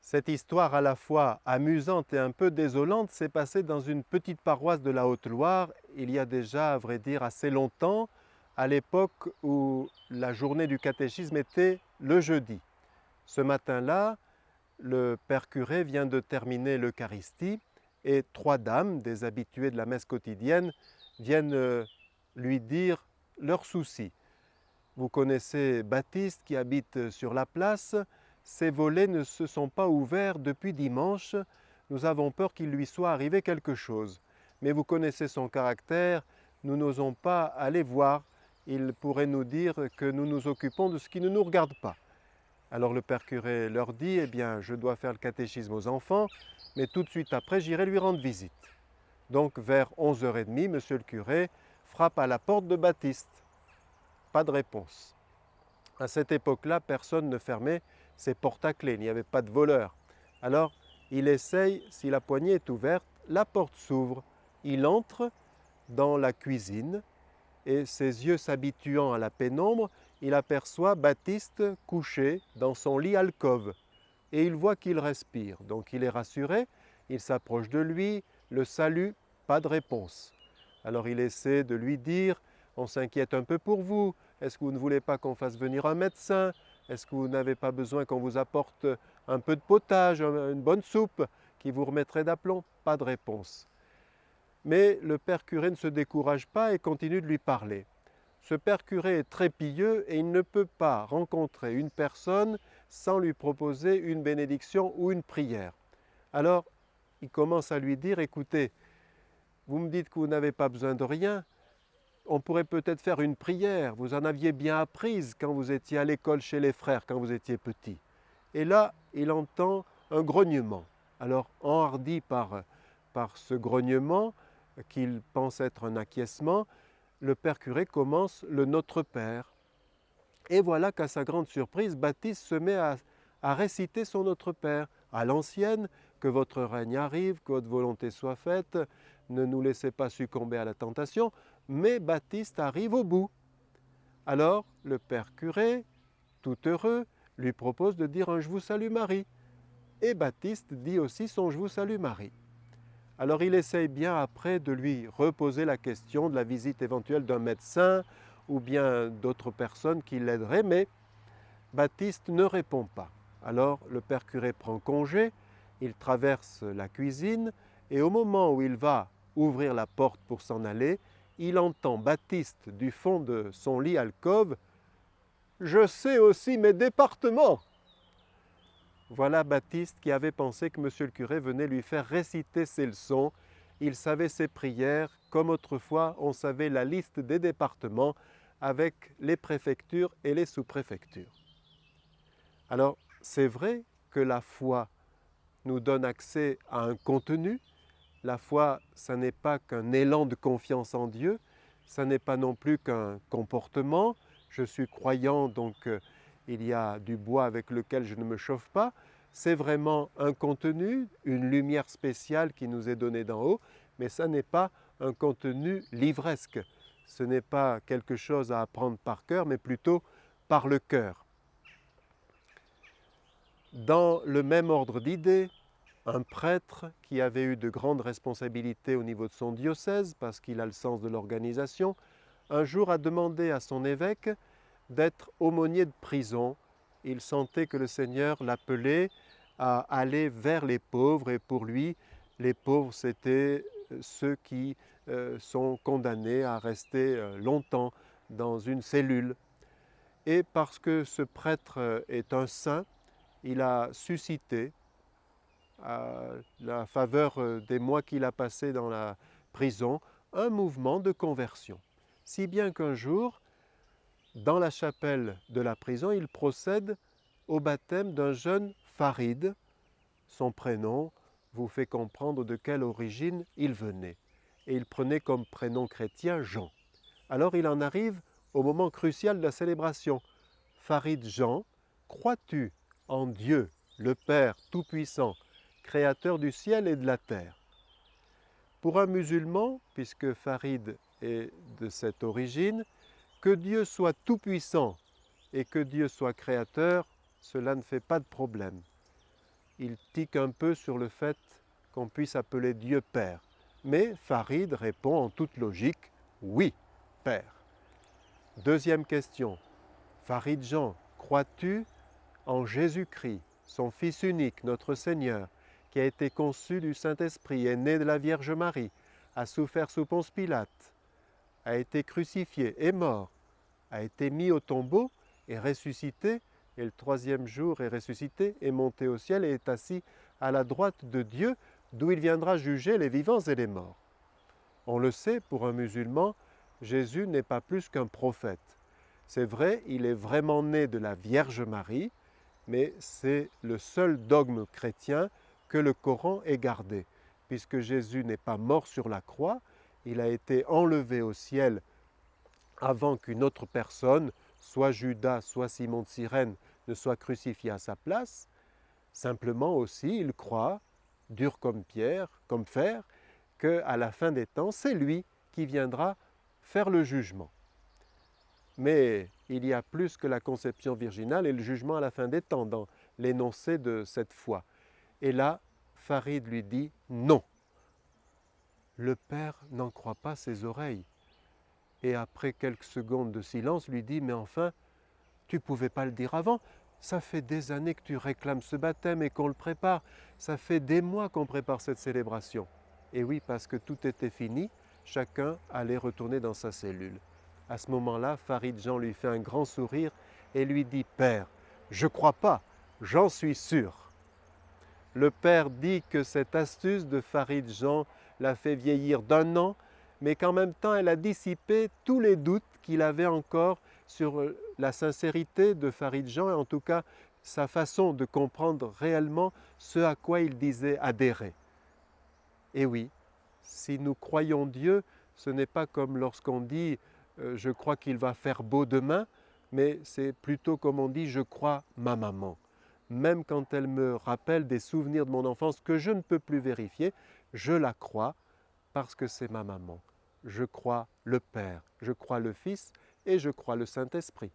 Cette histoire à la fois amusante et un peu désolante s'est passée dans une petite paroisse de la Haute-Loire il y a déjà, à vrai dire, assez longtemps, à l'époque où la journée du catéchisme était le jeudi. Ce matin-là, le père curé vient de terminer l'Eucharistie et trois dames, des habituées de la messe quotidienne, viennent lui dire leurs soucis. Vous connaissez Baptiste qui habite sur la place. Ses volets ne se sont pas ouverts depuis dimanche. Nous avons peur qu'il lui soit arrivé quelque chose. Mais vous connaissez son caractère. Nous n'osons pas aller voir. Il pourrait nous dire que nous nous occupons de ce qui ne nous regarde pas. Alors le père curé leur dit, eh bien, je dois faire le catéchisme aux enfants, mais tout de suite après, j'irai lui rendre visite. Donc vers 11h30, monsieur le curé frappe à la porte de Baptiste. Pas de réponse. À cette époque-là, personne ne fermait ses portes à clé, il n'y avait pas de voleurs. Alors, il essaye, si la poignée est ouverte, la porte s'ouvre. Il entre dans la cuisine et ses yeux s'habituant à la pénombre, il aperçoit Baptiste couché dans son lit alcôve et il voit qu'il respire. Donc il est rassuré, il s'approche de lui, le salue, pas de réponse. Alors il essaie de lui dire, on s'inquiète un peu pour vous, est-ce que vous ne voulez pas qu'on fasse venir un médecin? Est-ce que vous n'avez pas besoin qu'on vous apporte un peu de potage, une bonne soupe qui vous remettrait d'aplomb? Pas de réponse. Mais le père curé ne se décourage pas et continue de lui parler. Ce père curé est très pieux et il ne peut pas rencontrer une personne sans lui proposer une bénédiction ou une prière. Alors, il commence à lui dire, écoutez, vous me dites que vous n'avez pas besoin de rien, on pourrait peut-être faire une prière. Vous en aviez bien apprise quand vous étiez à l'école chez les frères, quand vous étiez petit. Et là, il entend un grognement. Alors, enhardi par ce grognement, qu'il pense être un acquiescement, le père curé commence le Notre Père. Et voilà qu'à sa grande surprise, Baptiste se met à réciter son Notre Père, à l'ancienne, que votre règne arrive, que votre volonté soit faite, ne nous laissez pas succomber à la tentation, mais Baptiste arrive au bout. Alors le père curé, tout heureux, lui propose de dire un Je vous salue Marie. Et Baptiste dit aussi son Je vous salue Marie. Alors il essaye bien après de lui reposer la question de la visite éventuelle d'un médecin ou bien d'autres personnes qui l'aideraient, mais Baptiste ne répond pas. Alors le père curé prend congé, il traverse la cuisine et au moment où il va ouvrir la porte pour s'en aller, il entend Baptiste du fond de son lit alcôve « Je sais aussi mes départements !» Voilà Baptiste qui avait pensé que monsieur le curé venait lui faire réciter ses leçons. Il savait ses prières, comme autrefois on savait la liste des départements avec les préfectures et les sous-préfectures. Alors, c'est vrai que la foi nous donne accès à un contenu. La foi, ça n'est pas qu'un élan de confiance en Dieu, ça n'est pas non plus qu'un comportement. Je suis croyant, donc il y a du bois avec lequel je ne me chauffe pas. C'est vraiment un contenu, une lumière spéciale qui nous est donnée d'en haut, mais ça n'est pas un contenu livresque. Ce n'est pas quelque chose à apprendre par cœur, mais plutôt par le cœur. Dans le même ordre d'idées, un prêtre qui avait eu de grandes responsabilités au niveau de son diocèse, parce qu'il a le sens de l'organisation, un jour a demandé à son évêque d'être aumônier de prison. Il sentait que le Seigneur l'appelait à aller vers les pauvres, et pour lui, les pauvres, c'était ceux qui sont condamnés à rester longtemps dans une cellule. Et parce que ce prêtre est un saint, il a suscité, à la faveur des mois qu'il a passés dans la prison, un mouvement de conversion. Si bien qu'un jour, dans la chapelle de la prison, il procède au baptême d'un jeune Farid. Son prénom vous fait comprendre de quelle origine il venait. Et il prenait comme prénom chrétien Jean. Alors il en arrive au moment crucial de la célébration. Farid Jean, crois-tu en Dieu, le Père Tout-Puissant, créateur du ciel et de la terre? Pour un musulman, puisque Farid est de cette origine, que Dieu soit tout-puissant et que Dieu soit créateur, cela ne fait pas de problème. il tique un peu sur le fait qu'on puisse appeler Dieu Père. Mais Farid répond en toute logique, oui, Père. Deuxième question, Farid Jean, crois-tu en Jésus-Christ, son Fils unique, notre Seigneur, qui a été conçu du Saint-Esprit, est né de la Vierge Marie, a souffert sous Ponce Pilate, a été crucifié, est mort, a été mis au tombeau et ressuscité, et le troisième jour est ressuscité, est monté au ciel et est assis à la droite de Dieu, d'où il viendra juger les vivants et les morts. On le sait, pour un musulman, Jésus n'est pas plus qu'un prophète. C'est vrai, il est vraiment né de la Vierge Marie, mais c'est le seul dogme chrétien que le Coran ait gardé, puisque Jésus n'est pas mort sur la croix, il a été enlevé au ciel avant qu'une autre personne, soit Judas, soit Simon de Cyrène, ne soit crucifié à sa place. Simplement aussi, il croit, dur comme pierre, comme fer, qu'à la fin des temps, c'est lui qui viendra faire le jugement. Mais il y a plus que la conception virginale et le jugement à la fin des temps dans l'énoncé de cette foi. Et là, Farid lui dit non. Le Père n'en croit pas ses oreilles. Et après quelques secondes de silence, lui dit mais enfin, tu ne pouvais pas le dire avant. Ça fait des années que tu réclames ce baptême et qu'on le prépare. Ça fait des mois qu'on prépare cette célébration. Et oui, parce que tout était fini, chacun allait retourner dans sa cellule. À ce moment-là, Farid Jean lui fait un grand sourire et lui dit « Père, je ne crois pas, j'en suis sûr ». Le père dit que cette astuce de Farid Jean l'a fait vieillir d'1 an, mais qu'en même temps, elle a dissipé tous les doutes qu'il avait encore sur la sincérité de Farid Jean et en tout cas sa façon de comprendre réellement ce à quoi il disait adhérer. Et oui, si nous croyons Dieu, ce n'est pas comme lorsqu'on dit je crois qu'il va faire beau demain, mais c'est plutôt comme on dit je crois ma maman. Même quand elle me rappelle des souvenirs de mon enfance que je ne peux plus vérifier, je la crois parce que c'est ma maman. Je crois le Père, je crois le Fils et je crois le Saint-Esprit.